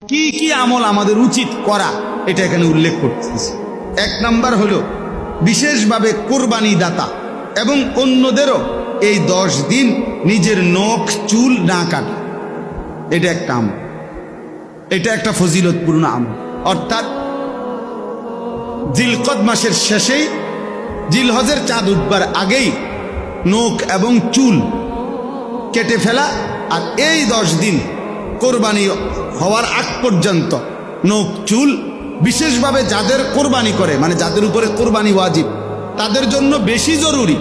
কি কি আমল আমাদের উচিত করা এটা এখানে উল্লেখ করতেছে। এক নাম্বার হলো বিশেষভাবে কোরবানি দাতা এবং অন্যদেরও এই 10 দিন নিজের নখ চুল না কাটা। এটা একটা আমল, এটা একটা ফজিলতপূর্ণ আমল। অর্থাৎ জিলকদ মাসের শেষেই, জিলহজের চাঁদ উঠবার আগেই নখ এবং চুল কেটে ফেলা, আর এই 10 দিন কোরবানি হওয়ার আগ পর্যন্ত নখ চুল বিশেষভাবে যাদের কোরবানি করে, মানে যাদের উপরে কোরবানি ওয়াজিব, তাদের জন্য বেশি জরুরি।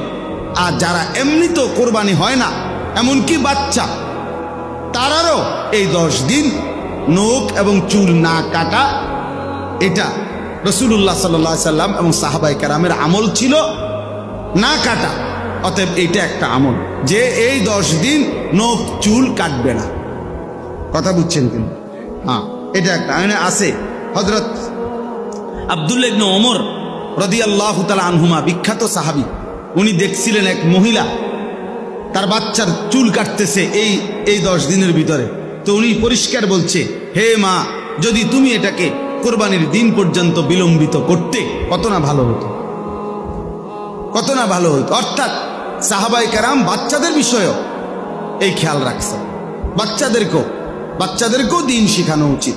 আর যারা এমনিতেও কোরবানি হয় না, এমনকি বাচ্চা, তারারও এই 10 দিন নখ এবং চুল না কাটা, এটা রাসূলুল্লাহ সাল্লাল্লাহু আলাইহি সাল্লাম এবং সাহাবায়ে কেরামের আমল ছিল না কাটা। অতএব এইটা একটা আমল যে এই 10 দিন নখ চুল কাটবে না। কথা বুঝছেন কিন্তু? হ্যাঁ, এটা একটা আছে। হযরত আব্দুল্লাহ ইবনে ওমর রাদিয়াল্লাহু তাআলা আনহুমা, বিখ্যাত সাহাবী, উনি দেখছিলেন এক মহিলা তার বাচ্চার চুল কাটতেছে এই 10 দিনের ভিতরে। তো উনি পরিষ্কার বলছে, হে মা, যদি তুমি এটাকে কোরবানির দিন পর্যন্ত বিলম্বিত করতে কত না ভালো হতো, কত না ভালো হতো। অর্থাৎ সাহাবায়ে কেরাম বাচ্চাদের বিষয়েও এই খেয়াল রাখছে। বাচ্চাদেরকেও দিন শেখানো উচিত।